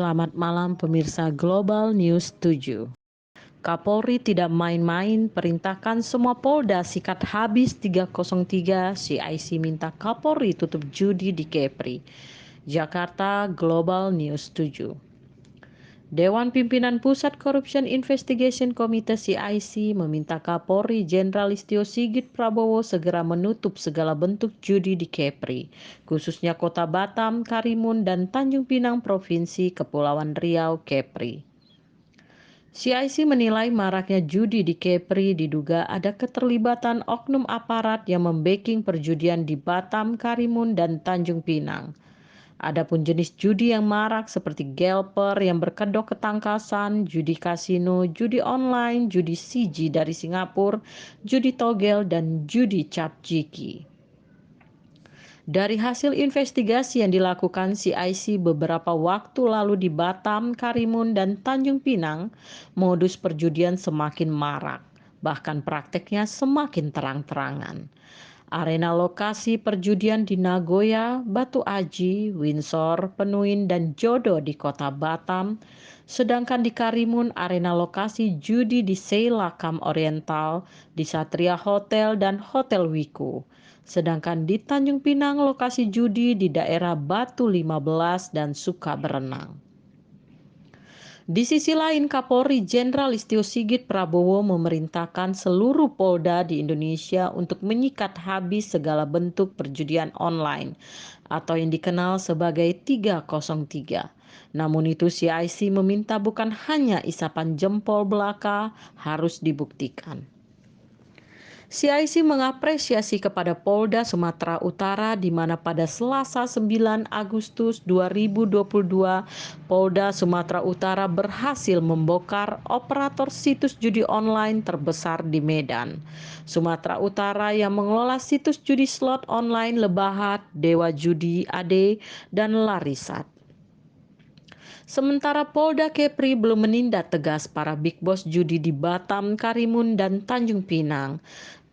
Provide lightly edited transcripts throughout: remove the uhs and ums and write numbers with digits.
Selamat malam pemirsa Global News 7. Kapolri tidak main-main, perintahkan semua Polda sikat habis 303, CIC minta Kapolri tutup judi di Kepri. Jakarta Global News 7. Dewan Pimpinan Pusat Corruption Investigation Committee CIC meminta Kapolri Jenderal Listio Sigit Prabowo segera menutup segala bentuk judi di Kepri, khususnya Kota Batam, Karimun, dan Tanjung Pinang Provinsi Kepulauan Riau Kepri. CIC menilai maraknya judi di Kepri diduga ada keterlibatan oknum aparat yang membacking perjudian di Batam, Karimun, dan Tanjung Pinang. Adapun jenis judi yang marak seperti gelper yang berkedok ketangkasan, judi kasino, judi online, judi CG dari Singapura, judi togel, dan judi cap jiki. Dari hasil investigasi yang dilakukan CIC beberapa waktu lalu di Batam, Karimun, dan Tanjung Pinang, modus perjudian semakin marak, bahkan prakteknya semakin terang-terangan. Arena lokasi perjudian di Nagoya, Batu Aji, Windsor, Penuin, dan Jodo di kota Batam. Sedangkan di Karimun, arena lokasi judi di Seilakam Oriental, di Satria Hotel, dan Hotel Wiku. Sedangkan di Tanjung Pinang, lokasi judi di daerah Batu 15 dan Suka Berenang. Di sisi lain, Kapolri Jenderal Listio Sigit Prabowo memerintahkan seluruh Polda di Indonesia untuk menyikat habis segala bentuk perjudian online atau yang dikenal sebagai 303. Namun itu CIC meminta bukan hanya isapan jempol belaka, harus dibuktikan. CIC mengapresiasi kepada Polda Sumatera Utara di mana pada Selasa 9 Agustus 2022 Polda Sumatera Utara berhasil membongkar operator situs judi online terbesar di Medan, Sumatera Utara yang mengelola situs judi slot online Lebahat, Dewa Judi AD, dan Larisat. Sementara Polda Kepri belum menindak tegas para big boss judi di Batam, Karimun, dan Tanjung Pinang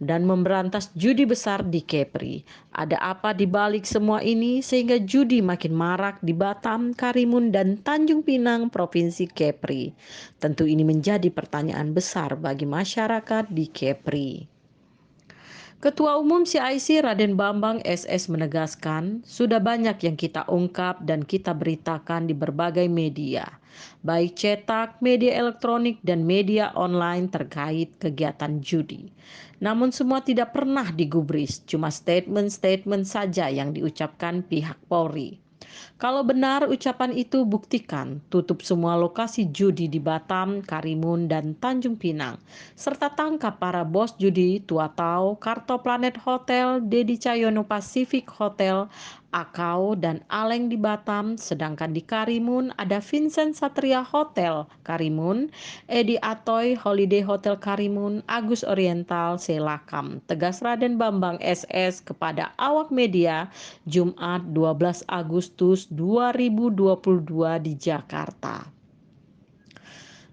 dan memberantas judi besar di Kepri. Ada apa di balik semua ini sehingga judi makin marak di Batam, Karimun, dan Tanjung Pinang, Provinsi Kepri? Tentu ini menjadi pertanyaan besar bagi masyarakat di Kepri. Ketua Umum CIC Raden Bambang SS menegaskan, sudah banyak yang kita ungkap dan kita beritakan di berbagai media, baik cetak, media elektronik, dan media online terkait kegiatan judi. Namun semua tidak pernah digubris, cuma statement-statement saja yang diucapkan pihak Polri. Kalau benar ucapan itu, buktikan, tutup semua lokasi judi di Batam, Karimun, dan Tanjung Pinang, serta tangkap para bos judi Tuatau, Karto Planet Hotel, Dedi Cahyono Pacific Hotel, Akau, dan Aleng di Batam. Sedangkan di Karimun ada Vincent Satria Hotel Karimun, Edi Atoy Holiday Hotel Karimun, Agus Oriental Selakam. Tegas Raden Bambang SS kepada awak media Jumat 12 Agustus 2022 di Jakarta.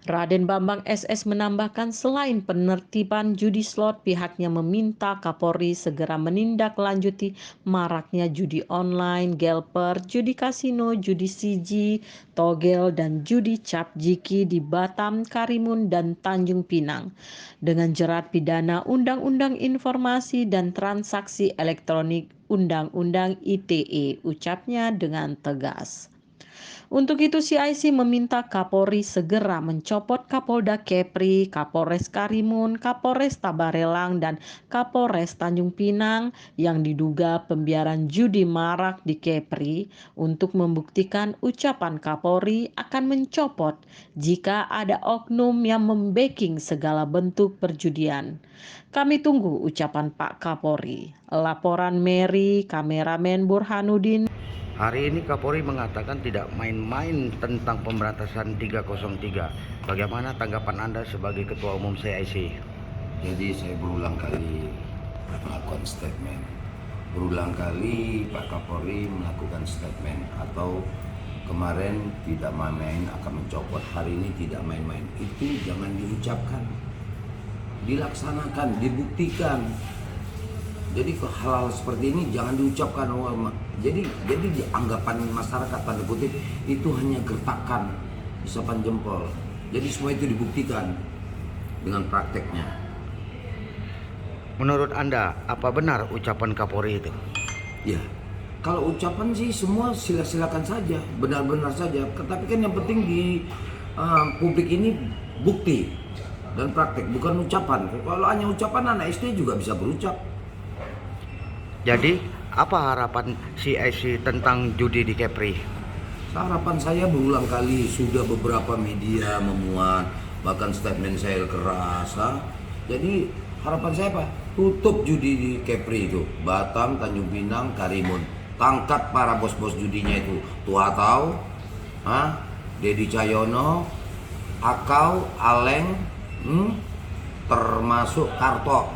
Raden Bambang SS menambahkan selain penertiban judi slot, pihaknya meminta Kapolri segera menindaklanjuti maraknya judi online, gelper, judi kasino, judi CG, togel, dan judi cap jiki di Batam, Karimun, dan Tanjung Pinang dengan jerat pidana Undang-Undang Informasi dan Transaksi Elektronik Undang-Undang ITE, ucapnya dengan tegas. Untuk itu CIC meminta Kapolri segera mencopot Kapolda Kepri, Kapolres Karimun, Kapolres Tabarelang, dan Kapolres Tanjung Pinang yang diduga pembiaran judi marak di Kepri untuk membuktikan ucapan Kapolri akan mencopot jika ada oknum yang membacking segala bentuk perjudian. Kami tunggu ucapan Pak Kapolri. Laporan Mary, kameramen Burhanuddin. Hari ini Kapolri mengatakan tidak main-main tentang pemberantasan 303. Bagaimana tanggapan Anda sebagai Ketua Umum CIC? Jadi saya berulang kali melakukan statement. Berulang kali Pak Kapolri melakukan statement atau kemarin tidak main-main akan mencopot, hari ini tidak main-main. Itu jangan diucapkan, dilaksanakan, dibuktikan. Jadi hal-hal seperti ini jangan diucapkan Jadi di anggapan masyarakat tanda kutip itu hanya gertakan, isapan jempol. Jadi semua itu dibuktikan dengan prakteknya. Menurut Anda, apa benar ucapan Kapolri itu? Ya, kalau ucapan sih semua silakan saja, benar-benar saja. Tapi kan yang penting di publik ini bukti dan praktek, bukan ucapan. Kalau hanya ucapan, anak SD juga bisa berucap. Jadi, apa harapan CIC tentang judi di Kepri? Harapan saya berulang kali sudah beberapa media memuat, bahkan statement saya keras. Jadi harapan saya apa? Tutup judi di Kepri itu, Batam, Tanjung Pinang, Karimun. Tangkap para bos-bos judinya itu, Tuhatau, Dedi Cahyono, Akau, Aleng, termasuk Kartok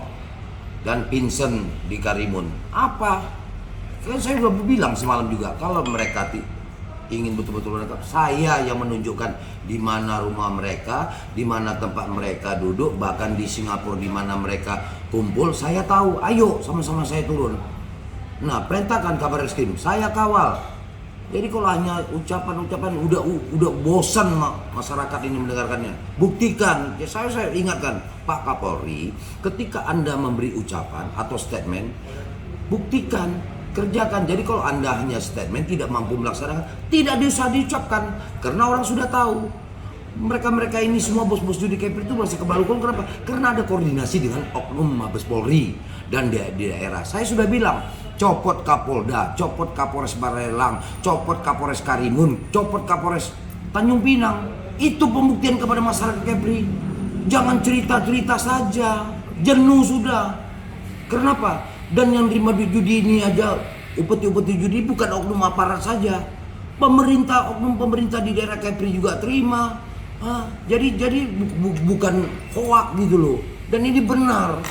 dan Vincent di Karimun. Apa? Kan saya sudah bilang semalam juga, kalau mereka ingin betul-betul menangkap, saya yang menunjukkan di mana rumah mereka, di mana tempat mereka duduk, bahkan di Singapura di mana mereka kumpul, saya tahu. Ayo sama-sama saya turun. Nah, perintahkan kabar reskrim, saya kawal. Jadi kalau hanya ucapan-ucapan udah bosan masyarakat ini mendengarkannya. Buktikan. Ya, saya ingatkan Pak Kapolri, ketika Anda memberi ucapan atau statement, buktikan, kerjakan. Jadi kalau Anda hanya statement tidak mampu melaksanakan, tidak usah diucapkan karena orang sudah tahu. Mereka ini semua bos-bos judi Kepri itu masih kebalukon. Kenapa? Karena ada koordinasi dengan oknum Mabes Polri dan di daerah. Saya sudah bilang, copot Kapolda, copot Kapolres Barelang, copot Kapolres Karimun, copot Kapolres Tanjung Pinang. Itu pembuktian kepada masyarakat Kepri. Jangan cerita-cerita saja, jenuh sudah. Kenapa? Dan yang terima judi ini aja, upeti-upeti judi bukan oknum aparat saja. Pemerintah, oknum pemerintah di daerah Kepri juga terima. Jadi bukan hoak gitu loh. Dan ini benar.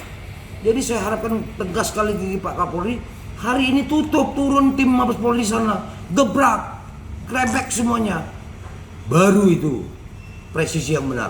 Jadi saya harapkan tegas sekali dari Pak Kapolri, hari ini turun tim Mabes Polri sana, gebrak, krebek semuanya. Baru itu presisi yang benar.